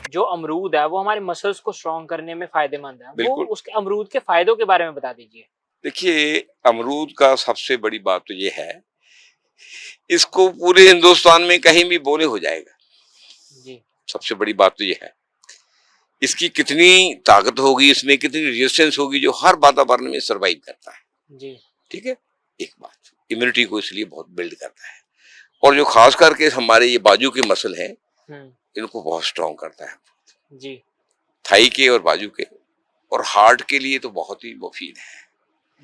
जो अमरूद है वो हमारे मसल्स को स्ट्रॉन्ग करने में फायदेमंद है, वो बिल्कुल। उसके अमरूद के फायदों के बारे में बता दीजिए। देखिए, अमरूद का सबसे बड़ी बात तो ये है, इसको पूरे हिंदुस्तान में कहीं भी बोले हो जाएगा। जी। सबसे बड़ी बात तो ये है। इसकी कितनी ताकत होगी, इसमें कितनी रेजिस्टेंस होगी जो हर वातावरण में सर्वाइव करता है। जी। ठीक है? एक बात, इम्यूनिटी को इसलिए बहुत बिल्ड करता है। और जो खास करके हमारे ये बाजू के मसल हैं, इनको बहुत स्ट्रॉन्ग करता है। जी। थाई के और बाजू के, और हार्ट के लिए तो बहुत ही मुफीद है।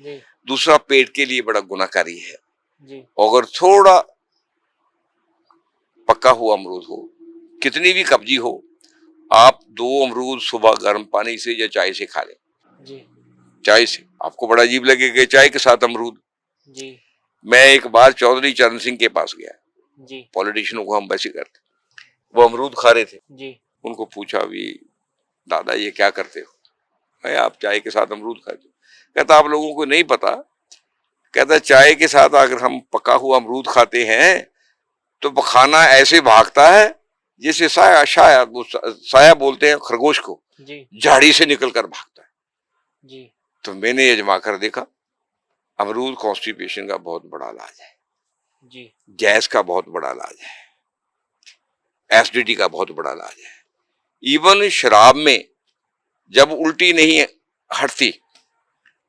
जी। दूसरा, पेट के लिए बड़ा गुनाकारी है। जी। अगर थोड़ा पका हुआ अमरूद हो, कितनी भी कब्जी हो, आप 2 अमरूद सुबह गर्म पानी से या चाय से खा लें। जी। चाय से आपको बड़ा अजीब लगेगा, चाय के साथ अमरूद। जी। मैं एक बार चौधरी चरण सिंह के पास गया, जी। पॉलिटिशियनों को हम वैसे करते, वो अमरूद खा रहे थे। जी। उनको पूछा, भी दादा ये क्या करते हो? है आप चाय के साथ अमरूद खाते हो? कहता आप लोगों को नहीं पता, कहता चाय के साथ अगर हम पका हुआ अमरूद खाते हैं तो खाना ऐसे भागता है जैसे साया, शायद वो साया बोलते हैं खरगोश को, जी। झाड़ी से निकलकर भागता है। जी। तो मैंने आजमा कर देखा, अमरूद कॉन्स्टिपेशन का बहुत बड़ा इलाज है, जी। गैस का बहुत बड़ा इलाज है, एसिडिटी का बहुत बड़ा इलाज है। इवन शराब में जब उल्टी नहीं हटती,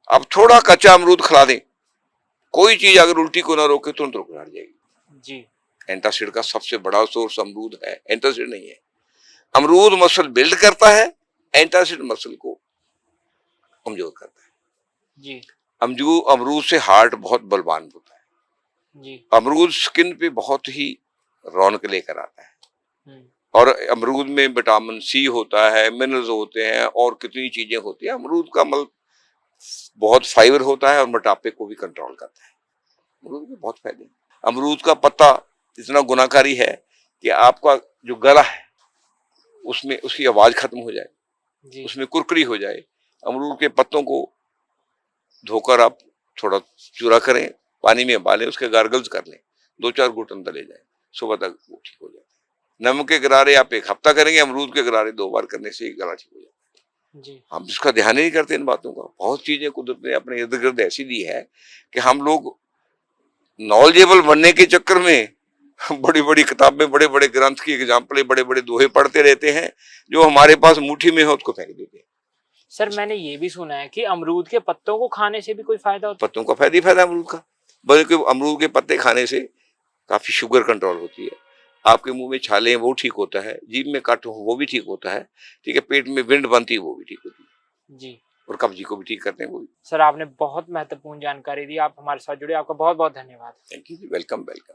अब थोड़ा कच्चा अमरूद खिला दें, कोई चीज अगर उल्टी को ना रोके तुरंत रुक जाएगी। जी। एंटासिड का सबसे बड़ा सोर्स अमरूद है, एंटासिड नहीं है। अमरूद मसल बिल्ड करता है, एंटासिड मसल को कमजोर करता है। जी। अमरूद से हार्ट बहुत बलवान होता है। जी। अमरूद स्किन पे बहुत ही रौनक लेकर आता है। और अमरूद में विटामिन सी होता है, मिनरल्स होते हैं और कितनी चीजें होती है। अमरूद का बहुत फाइबर होता है और मोटापे को भी कंट्रोल करता है। अमरूद के बहुत फायदे। अमरूद का पत्ता इतना गुनाकारी है कि आपका जो गला है उसमें उसकी आवाज खत्म हो जाए, उसमें कुरकुरी हो जाए, अमरूद के पत्तों को धोकर आप थोड़ा चूरा करें, पानी में उबालें, उसके गार्गल्स कर लें, 2-4 घूंट अंदर ले जाए, सुबह तक वो ठीक हो जाता है। नमक के गरारे आप 1 हफ्ता करेंगे, अमरूद के गरारे 2 बार करने से गला ठीक हो जाता है। जी। हम इसका ध्यान ही नहीं करते इन बातों का। बहुत चीजें कुदरत ने अपने इर्द गिर्द ऐसी दी है कि हम लोग नॉलेजेबल बनने के चक्कर में बड़ी बड़ी किताबें, बड़े बड़े ग्रंथ की एग्जाम्पल, बड़े बड़े दोहे पढ़ते रहते हैं, जो हमारे पास मुट्ठी में हो उसको फेंक देते हैं। सर मैंने ये भी सुना है कि अमरूद के पत्तों को खाने से भी कोई फायदा होता है? पत्तों का फायदा ही फायदा अमरूद का, बल्कि अमरूद के पत्ते खाने से काफी शुगर कंट्रोल होती है, आपके मुंह में छाले हैं वो ठीक होता है, जीभ में काट हो वो भी ठीक होता है, ठीक है, पेट में विंड बनती है वो भी ठीक होती है। जी। और कब्जी को भी ठीक करते हैं वो भी। सर आपने बहुत महत्वपूर्ण जानकारी दी, आप हमारे साथ जुड़े, आपका बहुत बहुत धन्यवाद। थैंक यू जी, वेलकम वेलकम।